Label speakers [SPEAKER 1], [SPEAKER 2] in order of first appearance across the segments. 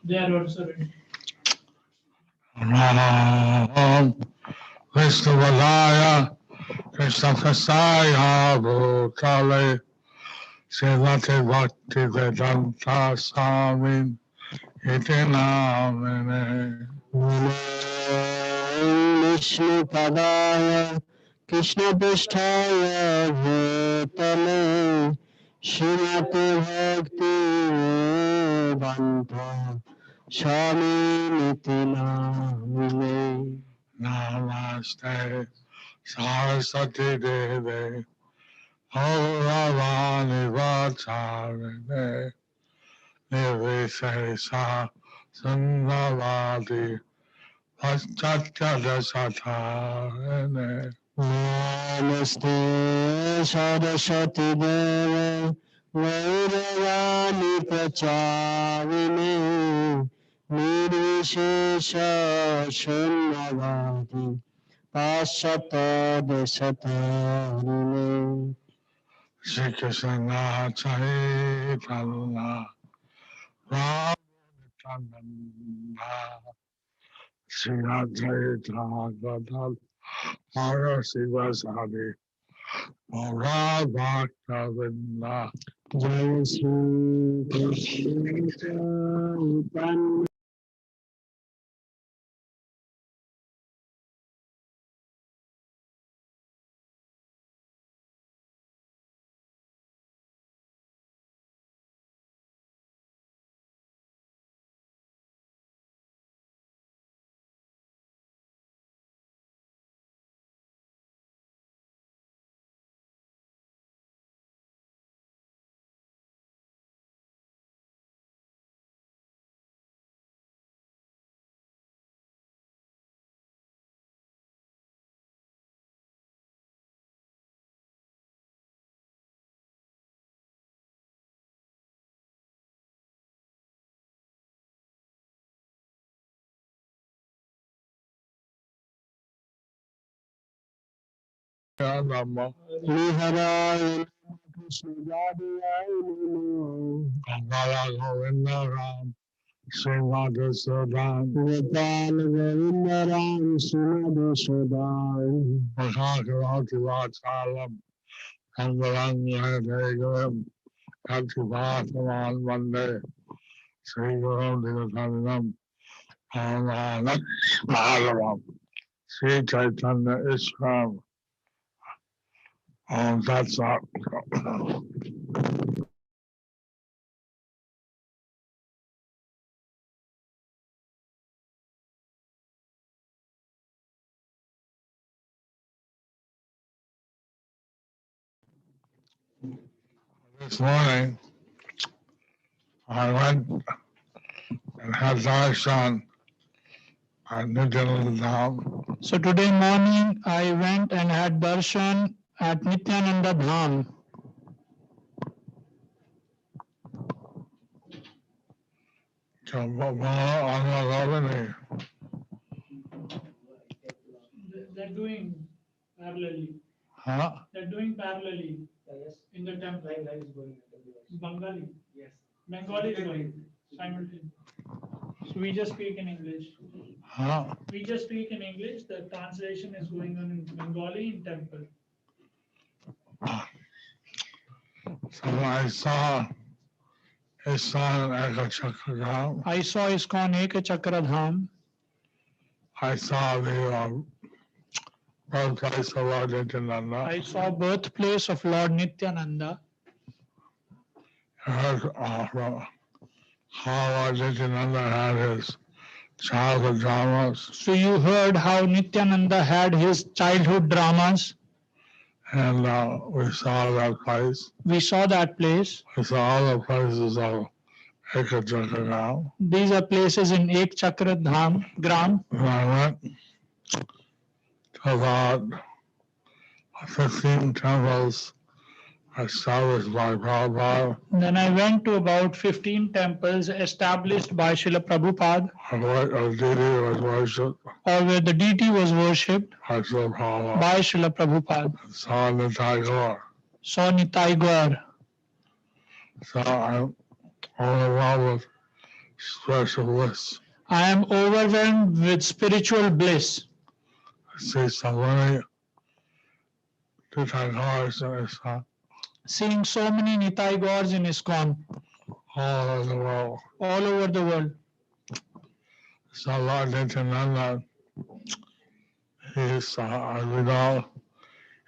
[SPEAKER 1] They are also ready.
[SPEAKER 2] Ram Vishnu Vadaya Krishna Prasaya Bhutale Srimati Bhakti Vedanta Swami Iti Namine
[SPEAKER 3] Vishnu Padaya Krishna Prasthaya Bhutale Srimati Bhakti Vedanta Swami Niti Namine.
[SPEAKER 2] Namaste Saraswati Devi Gauravani Vacharine Nirvishesa Sundavadi Paschatya
[SPEAKER 3] Namaste Saraswati Deva Gauravani Pracharine Nirvishesha Shunyavadi Paschata Desatarine.
[SPEAKER 2] Shri Krishna Chaitanya Prabhu Nityananda Shri Advaita Gadal Mara Sivasadi Mara Bhakta Vinda.
[SPEAKER 3] Jai Shri Krishna Chaitanya.
[SPEAKER 2] Namo
[SPEAKER 3] Nihara Krishna Jadivaya
[SPEAKER 2] Kamala Govinda Ram Sri Madhusudan
[SPEAKER 3] Gopal Govinda Ram Srimad Sudai
[SPEAKER 2] Bhakti Vachalam Kangalang Hare Katipathavan Vande Sri Guru Dikatanam Pavanam Madhavam Sri Chaitanya Ishram. That's all. This morning, I went and had darshan at Nityananda.
[SPEAKER 1] So today morning I went and had darshan at Nityananda Dham.
[SPEAKER 2] So, Bhagavad
[SPEAKER 1] They're doing parallelly.
[SPEAKER 2] Huh?
[SPEAKER 1] They're doing parallelly in the temple. Bengali. Yes. Bengali is going simultaneously. So we just speak in English.
[SPEAKER 2] Huh?
[SPEAKER 1] We just speak in English. The translation is going on in Bengali in temple.
[SPEAKER 2] So I saw Islam Ekachakram.
[SPEAKER 1] I saw ISKCON Ekachakra Dham.
[SPEAKER 2] I saw the birthplace of Lord Nityananda.
[SPEAKER 1] I saw birthplace of Lord Nityananda.
[SPEAKER 2] I heard how Lord Nityananda had his childhood dramas.
[SPEAKER 1] So you heard how Nityananda had his childhood dramas.
[SPEAKER 2] And we saw that place.
[SPEAKER 1] We saw that place.
[SPEAKER 2] We saw all the places of Ekachakram.
[SPEAKER 1] These are places in Ekchakra Dham, Gram.
[SPEAKER 2] And I went to about 15 temples established by Prabhupada.
[SPEAKER 1] Then I went to about 15 temples established by Srila Prabhupada,
[SPEAKER 2] Where a deity was worshipped
[SPEAKER 1] or where the deity was worshipped
[SPEAKER 2] by Srila Prabhupada.
[SPEAKER 1] by Srila Prabhupada.
[SPEAKER 2] Saw Nitai Gaur.
[SPEAKER 1] Saw Nitai Gaur.
[SPEAKER 2] So I'm overwhelmed with spiritual bliss.
[SPEAKER 1] I am overwhelmed with spiritual bliss.
[SPEAKER 2] I see so many different cars in this
[SPEAKER 1] Seeing so many Nitai gods in ISKCON
[SPEAKER 2] all over the world.
[SPEAKER 1] all over the world.
[SPEAKER 2] So Lord Nityananda, he's, as we know,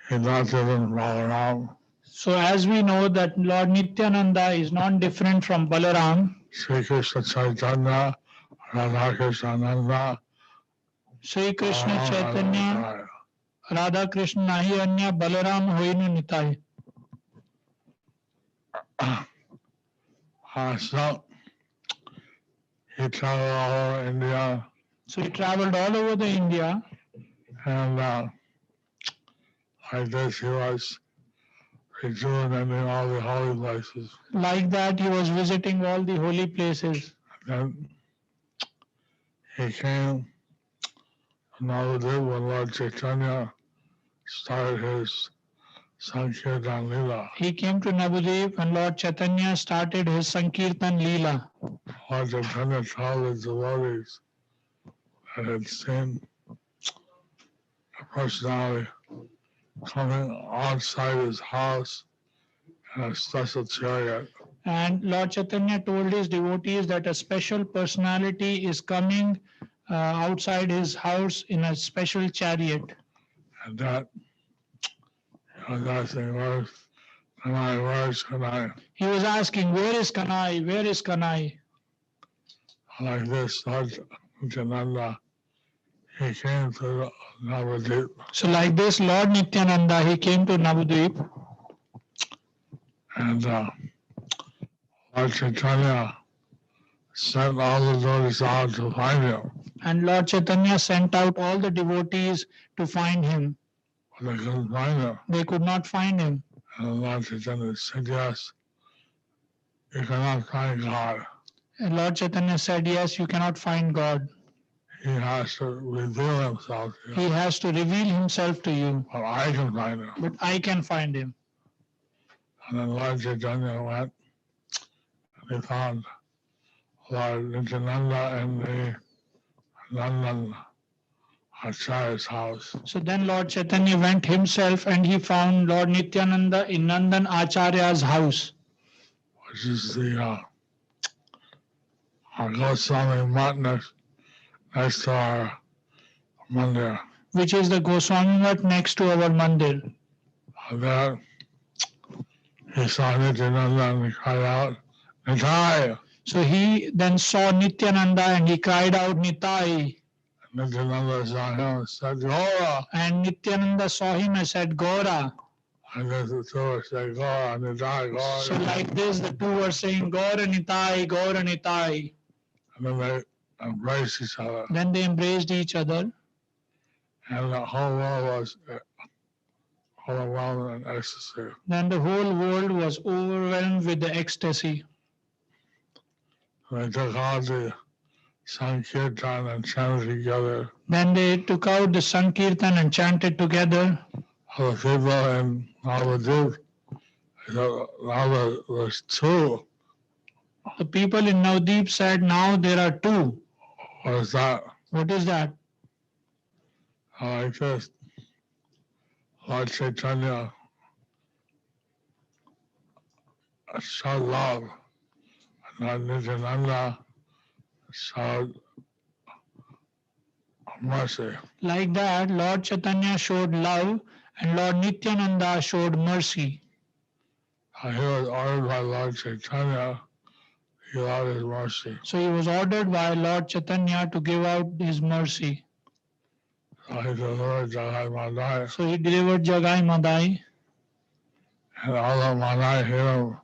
[SPEAKER 2] he's not different from Balaram.
[SPEAKER 1] So as we know that Lord Nityananda is not different from Balaram,
[SPEAKER 2] Sri Krishna Chaitanya, Radha Krishna Nanda,
[SPEAKER 1] Sri Krishna
[SPEAKER 2] all
[SPEAKER 1] Chaitanya, Radha Krishna nahi anya, Balaram hoinu Nitai.
[SPEAKER 2] So he traveled all over India
[SPEAKER 1] So he traveled all over the India,
[SPEAKER 2] and like this he was rejuvenating all the holy places.
[SPEAKER 1] like that he was visiting all the holy places.
[SPEAKER 2] Then he came Navadip when Lord Chaitanya started his Sankirtan Leela.
[SPEAKER 1] He came to Navadip and Lord Chaitanya started his Sankirtan Leela.
[SPEAKER 2] Lord Chaitanya told his devotees that had seen a personality coming outside his house in a special chariot.
[SPEAKER 1] And Lord Chaitanya told his devotees that a special personality is coming outside his house in a special chariot.
[SPEAKER 2] And that he was asking, where's Kanai, where's Kanai?
[SPEAKER 1] He was asking, where is Kanai? Where is Kanai?
[SPEAKER 2] Like this, Lord Nityananda, he came to Navadip
[SPEAKER 1] So like this, Lord Nityananda, he came to Navadvip
[SPEAKER 2] and Lord Chaitanya sent all the devotees out to find him,
[SPEAKER 1] and Lord Chaitanya sent out all the devotees to find him.
[SPEAKER 2] but they couldn't find him.
[SPEAKER 1] They could not find him.
[SPEAKER 2] And Lord Chaitanya said, yes, you cannot find God.
[SPEAKER 1] And Lord Chaitanya said, yes, you cannot find God.
[SPEAKER 2] He has to reveal himself to you.
[SPEAKER 1] He has to reveal himself to you,
[SPEAKER 2] But I can find him.
[SPEAKER 1] but I can find him.
[SPEAKER 2] And then Lord Chaitanya went and he found Lord Nityananda in the Nandan Acharya's house.
[SPEAKER 1] So then Lord Chaitanya went himself and he found Lord Nityananda in Nandan Acharya's house,
[SPEAKER 2] Which is the our Goswami Mutt next to our mandir.
[SPEAKER 1] which is the Goswami Mutt next to our mandir.
[SPEAKER 2] There he saw Nityananda and he cried out, Nitai!
[SPEAKER 1] So he then saw Nityananda and he cried out, Nitai.
[SPEAKER 2] Nityananda saw him and said, Gora!
[SPEAKER 1] And Nityananda saw him and said, Gora.
[SPEAKER 2] And then the two were saying, Gora, Nitai, Gora.
[SPEAKER 1] So like this, the two were saying, Gora Nitai, Gora Nitai.
[SPEAKER 2] And then they embraced each other.
[SPEAKER 1] Then they embraced each other.
[SPEAKER 2] And the whole world was overwhelmed in ecstasy.
[SPEAKER 1] Then the whole world was overwhelmed with the ecstasy.
[SPEAKER 2] They took out the Sankirtan and chanted together.
[SPEAKER 1] Then they took out the Sankirtan and chanted together.
[SPEAKER 2] All the people in Navadip, now there's two.
[SPEAKER 1] The people in Navdeep said, now there are two.
[SPEAKER 2] What is that?
[SPEAKER 1] What is that?
[SPEAKER 2] Like this. Lord Chaitanya showed love. And Lord Nityananda showed mercy.
[SPEAKER 1] Like that, Lord Chaitanya showed love and Lord Nityananda showed mercy.
[SPEAKER 2] He was ordered by Lord Chaitanya to give out his mercy.
[SPEAKER 1] So he was ordered by Lord Chaitanya to give out his mercy.
[SPEAKER 2] So he delivered Jagai Madai.
[SPEAKER 1] So he delivered Jagai Madai.
[SPEAKER 2] And although Madai hit him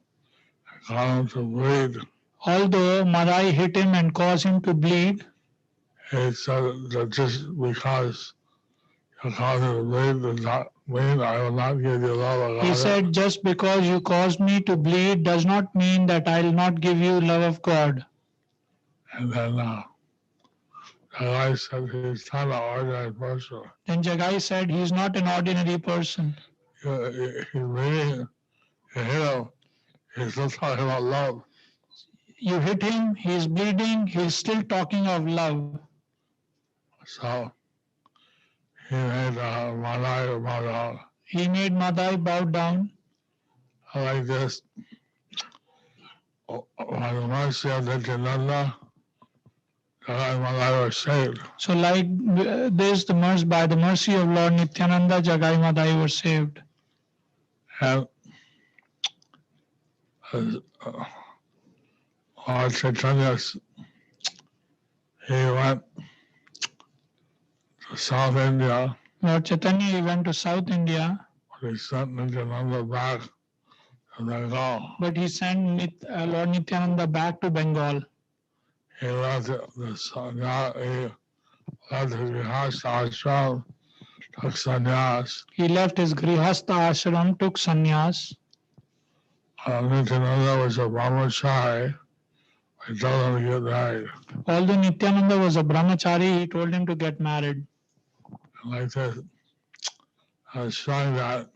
[SPEAKER 2] and caused him to bleed,
[SPEAKER 1] Although Madai hit him and caused him to bleed,
[SPEAKER 2] he said that just because you caused me to bleed does not mean I will not give you love of God.
[SPEAKER 1] he said, just because you caused me to bleed does not mean that I will not give you love of God.
[SPEAKER 2] And then Jagai said he's not an ordinary person.
[SPEAKER 1] Then Jagai said, he is not an ordinary person.
[SPEAKER 2] He's reading, you hit him, he's still talking about love.
[SPEAKER 1] You hit him, he is bleeding, he is still talking of love.
[SPEAKER 2] So he made Madai bow down.
[SPEAKER 1] He made Madai bow down.
[SPEAKER 2] Like this, by the mercy of Nityananda, Jagai Madai was saved.
[SPEAKER 1] So like this, by the mercy of Lord Nityananda, Jagai Madai were saved.
[SPEAKER 2] And Lord Chaitanya, he went to South India.
[SPEAKER 1] Lord Chaitanya, he went to South India.
[SPEAKER 2] He sent Nityananda back to Bengal.
[SPEAKER 1] But he sent Lord Nityananda back to Bengal.
[SPEAKER 2] He left the Grihastha ashram, took sannyas.
[SPEAKER 1] He left his Grihastha ashram, took sannyas.
[SPEAKER 2] Nityananda was a brahmachari. He told him to get married.
[SPEAKER 1] Although Nityananda was a brahmachari, he told him to get married.
[SPEAKER 2] Like this, I was showing that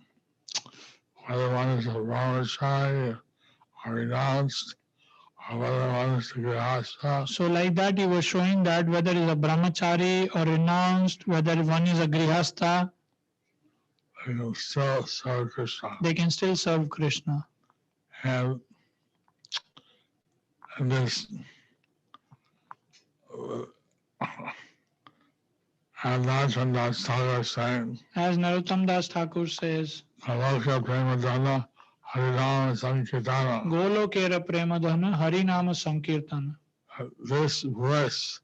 [SPEAKER 2] whether one is a brahmachari or renounced, or whether one is a grihastha.
[SPEAKER 1] So like that, he was showing that whether it's a brahmachari or renounced, whether one is a grihastha,
[SPEAKER 2] they can still serve Krishna.
[SPEAKER 1] they can still serve Krishna.
[SPEAKER 2] And this, and Nityananda Thakur saying,
[SPEAKER 1] As Narottam Das Thakur says,
[SPEAKER 2] Aloka Premadana Harinama Sankirtana.
[SPEAKER 1] Golokera Premadhana Harinama Sankirtana.
[SPEAKER 2] This bliss,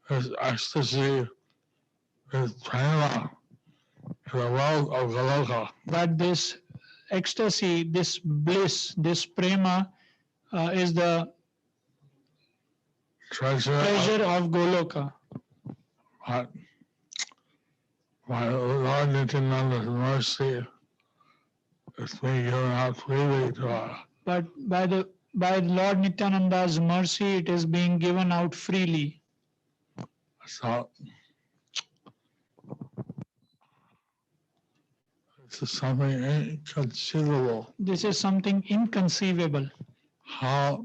[SPEAKER 2] this ecstasy, this prema in the world of Goloka.
[SPEAKER 1] But this ecstasy, this bliss, this prema is the
[SPEAKER 2] Treasure
[SPEAKER 1] of Goloka.
[SPEAKER 2] But by Lord Nityananda's mercy, it's being given out freely to us.
[SPEAKER 1] But by Lord Nityananda's mercy, it is being given out freely.
[SPEAKER 2] So this is something inconceivable.
[SPEAKER 1] This is something inconceivable.
[SPEAKER 2] How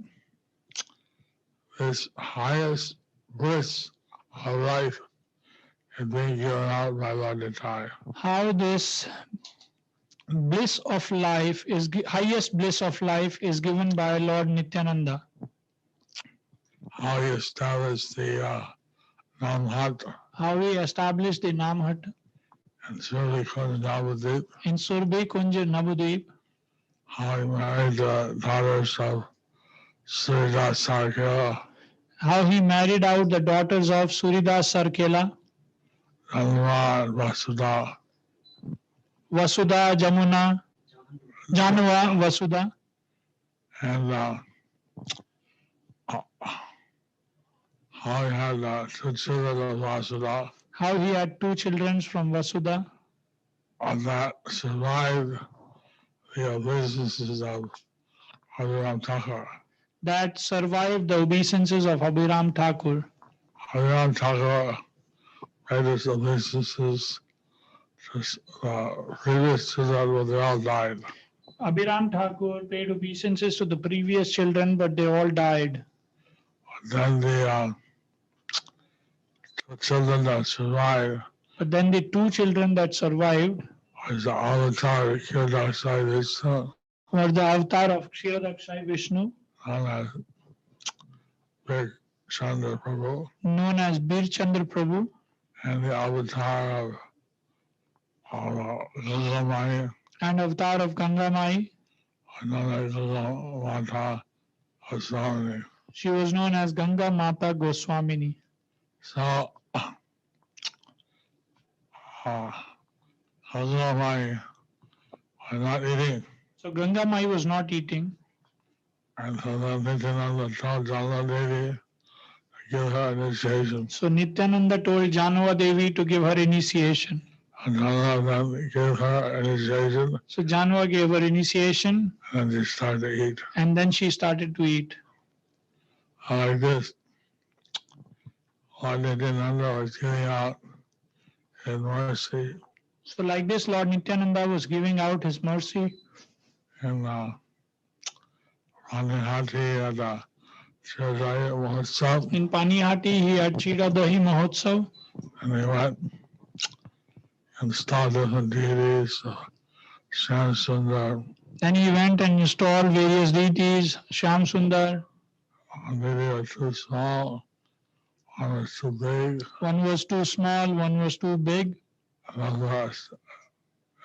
[SPEAKER 2] this highest bliss of life is being given out by Lord Nityananda.
[SPEAKER 1] How this bliss of life highest bliss of life is given by Lord Nityananda.
[SPEAKER 2] How he established the Namhat
[SPEAKER 1] How he established the Namhat
[SPEAKER 2] in Surbi Kunj Navadip.
[SPEAKER 1] in Surbi Kunj Navadip.
[SPEAKER 2] How he married the daughters of Suridas Sarkela.
[SPEAKER 1] How he married out the daughters of Suridas Sarkela,
[SPEAKER 2] Janava and Vasudha.
[SPEAKER 1] Vasudha, Jamuna, Janava, Vasudha.
[SPEAKER 2] And how he had two children of Vasudha.
[SPEAKER 1] How he had two children from Vasudha
[SPEAKER 2] And that survived the obeisances of Habiram Thakur.
[SPEAKER 1] that survived the obeisances of Abhiram Thakur.
[SPEAKER 2] Habiram Thakur made his obeisances previous to that, but they all died.
[SPEAKER 1] Abhiram Thakur paid obeisances to the previous children, but they all died.
[SPEAKER 2] Then the children that survived
[SPEAKER 1] But then the two children that survived
[SPEAKER 2] was the avatar of Trayodasi Vishnu,
[SPEAKER 1] were the avatar of Kshirodakshai Vishnu,
[SPEAKER 2] known as Big Chandra Prabhu,
[SPEAKER 1] known as Bir Chandra Prabhu,
[SPEAKER 2] and the avatar of Gangamai,
[SPEAKER 1] and avatar of Gangamai.
[SPEAKER 2] known as Gangamata Goswami.
[SPEAKER 1] She was known as Ganga Mata Goswamini.
[SPEAKER 2] So, Gangamai was not eating,
[SPEAKER 1] So Gangamai was not eating.
[SPEAKER 2] and so then Nityananda told Jala Devi to give her initiation.
[SPEAKER 1] So Nityananda told Janava Devi to give her initiation.
[SPEAKER 2] And Jala then gave her initiation,
[SPEAKER 1] So Janava gave her initiation,
[SPEAKER 2] and she started to eat.
[SPEAKER 1] and then she started to eat.
[SPEAKER 2] Like this, Lord Nityananda was giving out his mercy
[SPEAKER 1] So like this, Lord Nityananda was giving out his mercy
[SPEAKER 2] in Ranihati at the Trayodasi Mahotsav,
[SPEAKER 1] In Panihati, he had Chiradahi Mahotsav,
[SPEAKER 2] and they went and installed different deities, Shyam Sundar,
[SPEAKER 1] then he went and installed various deities, Shyam Sundar.
[SPEAKER 2] maybe they were too small, one was too big,
[SPEAKER 1] One was too small, one was too big.
[SPEAKER 2] another was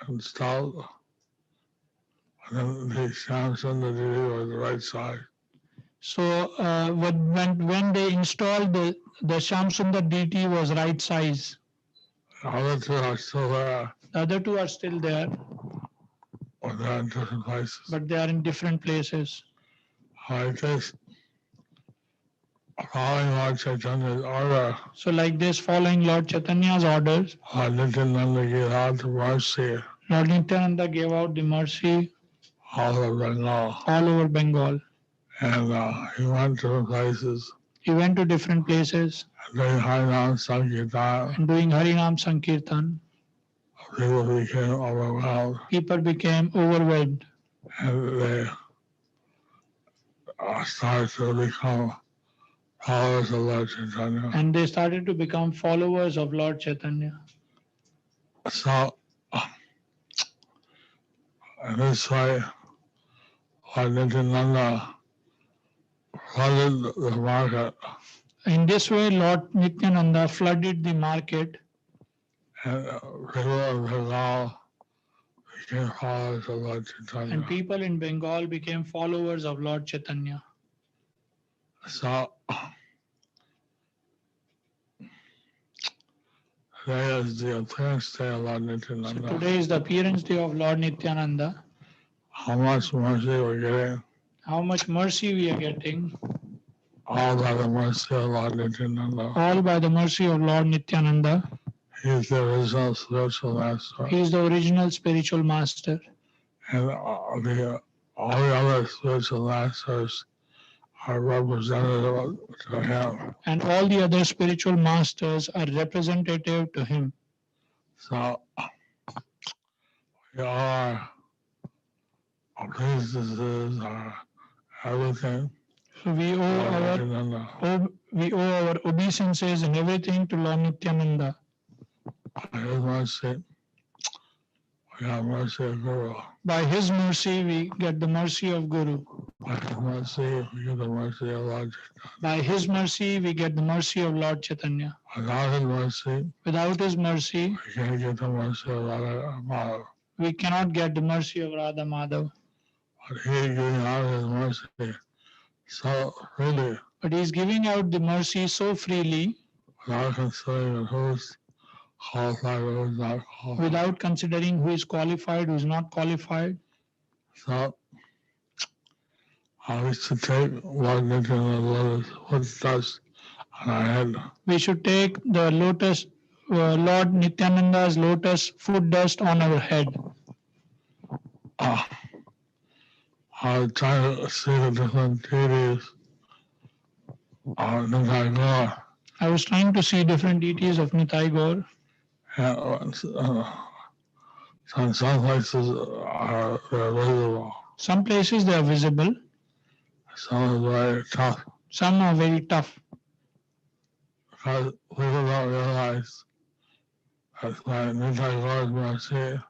[SPEAKER 2] installed, and then the Shyam Sundar deity was the right side.
[SPEAKER 1] So when they installed the Shyam Sundar deity was right size.
[SPEAKER 2] The other two are still there,
[SPEAKER 1] The other two are still there,
[SPEAKER 2] but they're in different places.
[SPEAKER 1] but they are in different places.
[SPEAKER 2] Like this, following Lord Chaitanya's order,
[SPEAKER 1] So like this, following Lord Chaitanya's orders,
[SPEAKER 2] Lord Nityananda gave out the mercy
[SPEAKER 1] Lord Nityananda gave out the mercy
[SPEAKER 2] all over Bengal,
[SPEAKER 1] all over Bengal.
[SPEAKER 2] and he went to different places,
[SPEAKER 1] He went to different places
[SPEAKER 2] doing Harinam Sankirtan.
[SPEAKER 1] and doing Harinam Sankirtan.
[SPEAKER 2] People became overwhelmed,
[SPEAKER 1] People became overwhelmed
[SPEAKER 2] and they started to become followers of Lord Chaitanya.
[SPEAKER 1] and they started to become followers of Lord Chaitanya.
[SPEAKER 2] So, in this way, Lord Nityananda flooded the market,
[SPEAKER 1] In this way, Lord Nityananda flooded the market
[SPEAKER 2] and people in Bengal became followers of Lord
[SPEAKER 1] and
[SPEAKER 2] Chaitanya.
[SPEAKER 1] people in Bengal became followers of Lord Chaitanya.
[SPEAKER 2] So, today is the appearance day of Lord
[SPEAKER 1] So
[SPEAKER 2] Nityananda.
[SPEAKER 1] today is the appearance day of Lord Nityananda.
[SPEAKER 2] How much mercy we're getting,
[SPEAKER 1] How much mercy we are getting,
[SPEAKER 2] all by the mercy of Lord Nityananda.
[SPEAKER 1] all by the mercy of Lord Nityananda.
[SPEAKER 2] He is the original spiritual master,
[SPEAKER 1] He is the original spiritual master.
[SPEAKER 2] and all the other spiritual masters are representative to him.
[SPEAKER 1] And all the other spiritual masters are representative to him.
[SPEAKER 2] So we are our businesses, our everything.
[SPEAKER 1] So we
[SPEAKER 2] to
[SPEAKER 1] owe
[SPEAKER 2] Lord
[SPEAKER 1] our
[SPEAKER 2] Nityananda.
[SPEAKER 1] we owe our obeisances and everything to Lord Nityananda.
[SPEAKER 2] By His mercy, we have mercy of Guru.
[SPEAKER 1] By his mercy, we get the mercy of Guru.
[SPEAKER 2] By His mercy, we get the mercy of Lord Chaitanya.
[SPEAKER 1] By his mercy, we get the mercy of Lord Chaitanya.
[SPEAKER 2] Without His mercy,
[SPEAKER 1] Without his mercy,
[SPEAKER 2] we can't get the mercy of Radha Madhav.
[SPEAKER 1] we cannot get the mercy of Radha Madhav.
[SPEAKER 2] But He is giving out His mercy so freely,
[SPEAKER 1] But he is giving out the mercy so freely,
[SPEAKER 2] without considering who's qualified or who's not qualified.
[SPEAKER 1] without considering who is qualified, who is not qualified.
[SPEAKER 2] So, we should take Lord Nityananda's footsteps on our head.
[SPEAKER 1] We should take the Lord Nityananda's lotus foot dust on our head.
[SPEAKER 2] I was trying to see the different deities of Nitai Gaur,
[SPEAKER 1] I was trying to see different deities of Nitai Gaur.
[SPEAKER 2] and some places are visible.
[SPEAKER 1] Some places they are visible,
[SPEAKER 2] Some is very tough
[SPEAKER 1] some are very tough.
[SPEAKER 2] because people don't realize that by Nitai Gaur's mercy,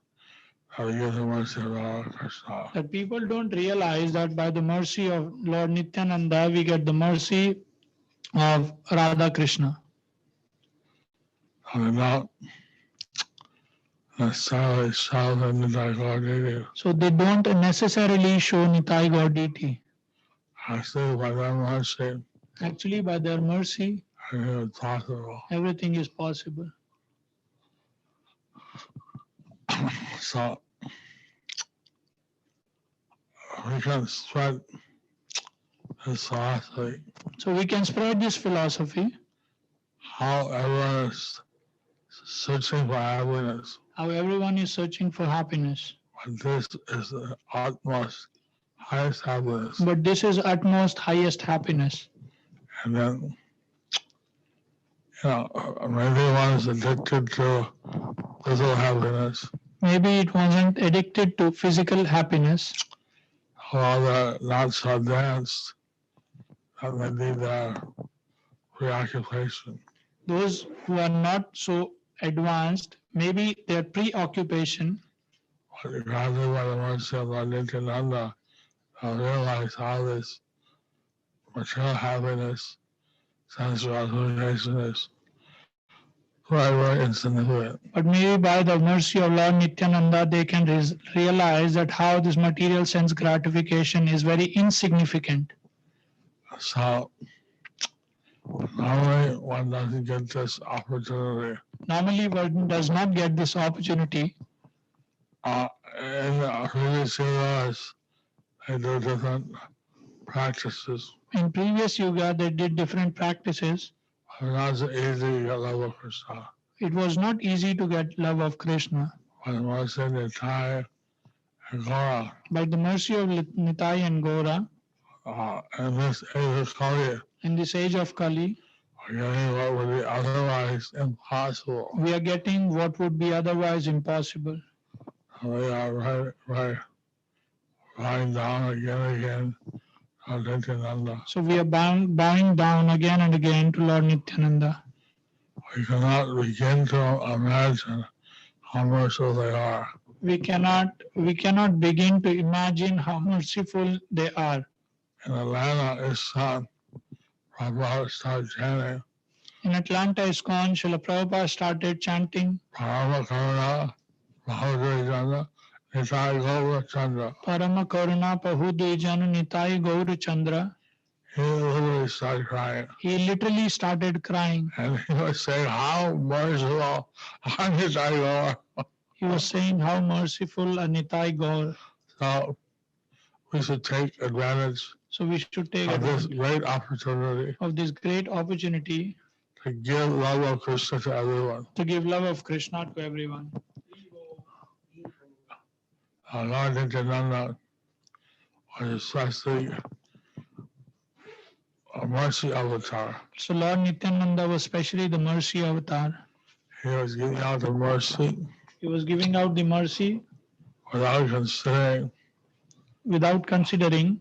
[SPEAKER 2] that we get the mercy of Radha Krishna.
[SPEAKER 1] That people don't realize that by the mercy of Lord Nityananda, we get the mercy of Radha Krishna.
[SPEAKER 2] And they don't necessarily show the Nitai Gaur deity.
[SPEAKER 1] So they don't necessarily show Nitai Gaur deity.
[SPEAKER 2] Actually, by their mercy,
[SPEAKER 1] Actually, by their mercy,
[SPEAKER 2] everything is possible.
[SPEAKER 1] everything is possible.
[SPEAKER 2] So, we can spread this philosophy,
[SPEAKER 1] So we can spread this philosophy,
[SPEAKER 2] how everyone is searching for happiness,
[SPEAKER 1] how everyone is searching for happiness.
[SPEAKER 2] but this is the utmost highest happiness.
[SPEAKER 1] But this is utmost highest happiness.
[SPEAKER 2] And then, maybe one is addicted to physical happiness,
[SPEAKER 1] Maybe it wasn't addicted to physical happiness,
[SPEAKER 2] while they're not so advanced that they need their preoccupation.
[SPEAKER 1] Those who are not so advanced, maybe their preoccupation,
[SPEAKER 2] But granted by the mercy of Lord Nityananda, they'll realize how this material happiness, sense gratification is very, very insignificant.
[SPEAKER 1] but maybe by the mercy of Lord Nityananda, they can realize that how this material sense gratification is very insignificant.
[SPEAKER 2] So normally one doesn't get this opportunity.
[SPEAKER 1] Normally, one does not get this opportunity.
[SPEAKER 2] In the previous years, they do different practices.
[SPEAKER 1] In previous yuga, they did different practices.
[SPEAKER 2] It's not so easy to get love of Krishna.
[SPEAKER 1] It was not easy to get love of Krishna.
[SPEAKER 2] By the mercy of Nitai and Gora,
[SPEAKER 1] By the mercy of Nitai and Gora,
[SPEAKER 2] in this age of Kali,
[SPEAKER 1] in this age of Kali,
[SPEAKER 2] we're getting what would be otherwise impossible.
[SPEAKER 1] we are getting what would be otherwise impossible.
[SPEAKER 2] We are bowing down again and again to Nityananda.
[SPEAKER 1] So we are bowing down again and again to Lord Nityananda.
[SPEAKER 2] We cannot begin to imagine how merciful they are.
[SPEAKER 1] We cannot begin to imagine how merciful they are.
[SPEAKER 2] In Atlanta, his son, Prabhupada, started chanting,
[SPEAKER 1] In Atlanta, ISKCON, Srila Prabhupada started chanting
[SPEAKER 2] Parama Karuna, Mahadvijana, Nitai Gaura Chandra.
[SPEAKER 1] Parama Karuna Pahudvijanu Nitai Gaura Chandra.
[SPEAKER 2] He literally started crying.
[SPEAKER 1] He literally started crying.
[SPEAKER 2] And he was saying, how merciful are Nitai Gaura.
[SPEAKER 1] He was saying how merciful are Nitai Gaur.
[SPEAKER 2] So we should take advantage
[SPEAKER 1] So we should take
[SPEAKER 2] of this
[SPEAKER 1] advantage
[SPEAKER 2] great opportunity
[SPEAKER 1] of this great opportunity
[SPEAKER 2] to give love of Krishna to everyone.
[SPEAKER 1] to give love of Krishna to everyone.
[SPEAKER 2] Lord Nityananda was especially a mercy avatar.
[SPEAKER 1] So Lord Nityananda was especially the mercy avatar.
[SPEAKER 2] He was giving out the mercy
[SPEAKER 1] He was giving out the mercy
[SPEAKER 2] without considering
[SPEAKER 1] without considering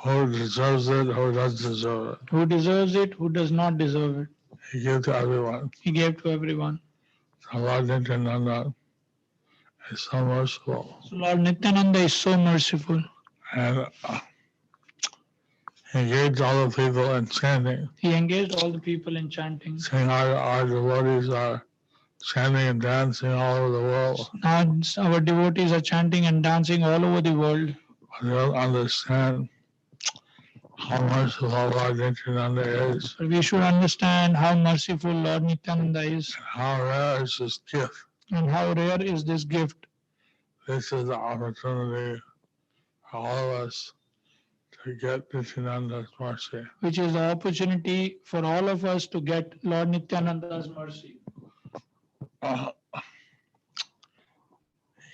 [SPEAKER 2] who deserves it, who doesn't deserve it.
[SPEAKER 1] who deserves it, who does not deserve it.
[SPEAKER 2] He gave to everyone.
[SPEAKER 1] He gave to everyone.
[SPEAKER 2] So Lord Nityananda is so merciful.
[SPEAKER 1] So Lord Nityananda is so merciful.
[SPEAKER 2] And he engaged all the people in chanting.
[SPEAKER 1] He engaged all the people in chanting.
[SPEAKER 2] Saying our devotees are chanting and dancing all over the world.
[SPEAKER 1] Now our devotees are chanting and dancing all over the world.
[SPEAKER 2] But they don't understand how merciful Lord Nityananda is.
[SPEAKER 1] But we should understand how merciful Lord Nityananda is
[SPEAKER 2] And how rare is this gift.
[SPEAKER 1] and how rare is this gift.
[SPEAKER 2] This is the opportunity for all of us to get Nityananda's mercy.
[SPEAKER 1] Which is the opportunity for all of us to get Lord Nityananda's mercy.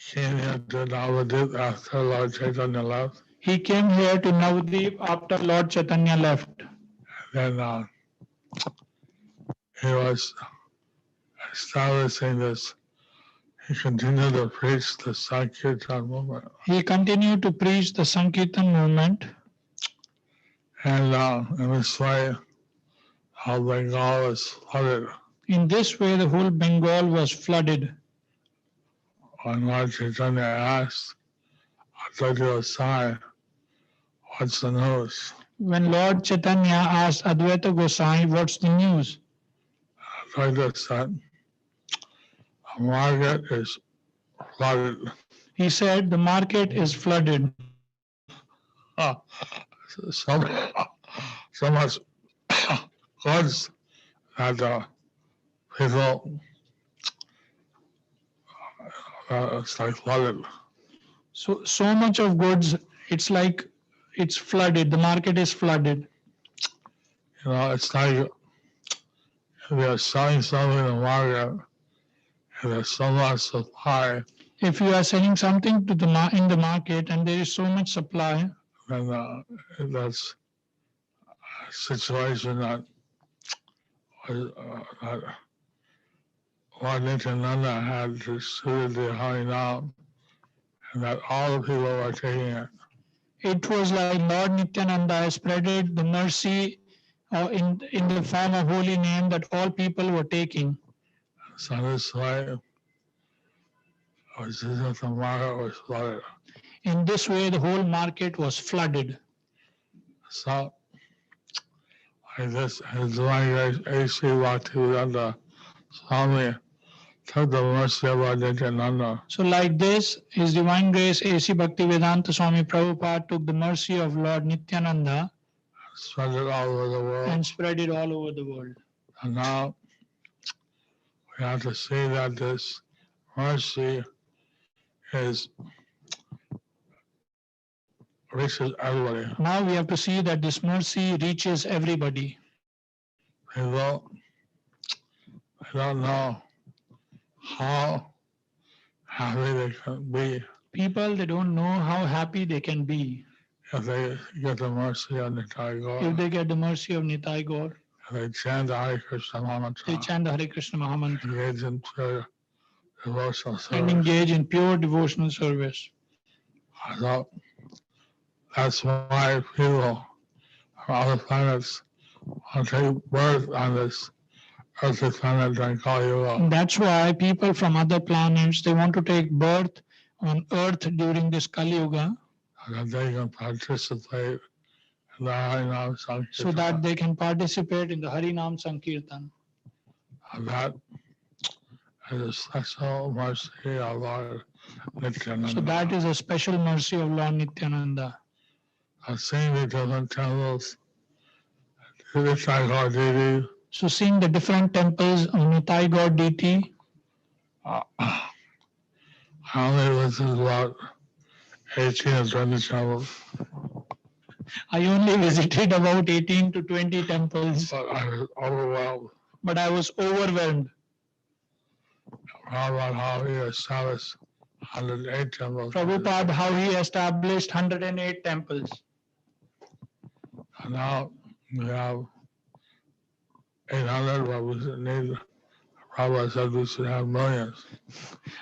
[SPEAKER 2] He came here to Navadip after Lord Chaitanya left.
[SPEAKER 1] He came here to Navadip after Lord Chaitanya left.
[SPEAKER 2] Then he was establishing this. He continued to preach the Sankirtan movement.
[SPEAKER 1] He continued to preach the Sankirtan movement.
[SPEAKER 2] And in this way, how Bengal is flooded.
[SPEAKER 1] In this way, the whole Bengal was flooded.
[SPEAKER 2] When Lord Chaitanya asked Advaita Gosai, what's the news?
[SPEAKER 1] When Lord Chaitanya asked Advaita Gosai, what's the news?
[SPEAKER 2] Advaita said, the market is flooded.
[SPEAKER 1] He said, the market is flooded.
[SPEAKER 2] So much goods that people, it's like flooded.
[SPEAKER 1] So much of goods, it's like it's flooded. The market is flooded.
[SPEAKER 2] You know, it's like if you're selling something in the market and there's so much supply,
[SPEAKER 1] If you are selling something to in the market and there is so much supply,
[SPEAKER 2] then that's a situation that Lord Nityananda had distributed the Harinam, and that all the people were taking it.
[SPEAKER 1] It was like Lord Nityananda spreaded the mercy in the form of holy name that all people were taking.
[SPEAKER 2] So this way, the market was flooded.
[SPEAKER 1] In this way, the whole market was flooded.
[SPEAKER 2] So, like this, His Divine Grace A.C. Bhaktivedanta Swami took the mercy of our Nityananda.
[SPEAKER 1] So like this, His Divine Grace A.C. Bhaktivedanta Swami Prabhupada took the mercy of Lord Nityananda
[SPEAKER 2] Spread it all over the world.
[SPEAKER 1] and spread it all over the world.
[SPEAKER 2] And now we have to see that this mercy is reaches everybody.
[SPEAKER 1] Now we have to see that this mercy reaches everybody.
[SPEAKER 2] People, they don't know how happy they can be
[SPEAKER 1] People, they don't know how happy they can be
[SPEAKER 2] if they get the mercy of Nitai
[SPEAKER 1] if
[SPEAKER 2] Gaur.
[SPEAKER 1] they get the mercy of Nitai Gaur.
[SPEAKER 2] If they chant the Hare Krishna
[SPEAKER 1] They
[SPEAKER 2] mantra,
[SPEAKER 1] chant the Hare Krishna Mahamantra
[SPEAKER 2] engage in pure devotional
[SPEAKER 1] and
[SPEAKER 2] service.
[SPEAKER 1] engage in pure devotional service.
[SPEAKER 2] So that's why people from other planets want to take birth on this earthly planet during Kali Yuga.
[SPEAKER 1] And that's why people from other planets, they want to take birth on earth during this Kali Yuga
[SPEAKER 2] So that they can participate in the Harinam Sankirtan.
[SPEAKER 1] so that they can participate in the Harinam Sankirtan.
[SPEAKER 2] And that is a special mercy of Lord Nityananda.
[SPEAKER 1] So that is a special mercy of Lord Nityananda.
[SPEAKER 2] Seeing the different temples, the Nitai deity,
[SPEAKER 1] So seeing the different temples of Nitai Gaur deity,
[SPEAKER 2] I only visited about 18 or 20 temples,
[SPEAKER 1] I only visited about 18 to 20 temples,
[SPEAKER 2] but I was overwhelmed
[SPEAKER 1] but I was overwhelmed
[SPEAKER 2] about how he established 108 temples.
[SPEAKER 1] Prabhupada, how he established 108 temples.
[SPEAKER 2] And now we have 800, but we need, Prabhupada said we should have millions.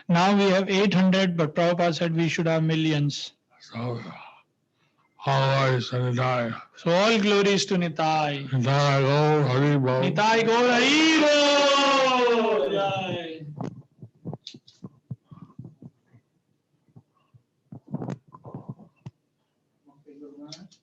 [SPEAKER 1] Now we have 800, but Prabhupada said we should have millions.
[SPEAKER 2] So all glories to Nitai.
[SPEAKER 1] So all glories to Nitai.
[SPEAKER 2] Nitai Gaur Hari Bol.
[SPEAKER 1] Nitai Gaur Hari Bol. Jai.
[SPEAKER 4] Okay, Guru Maharaj.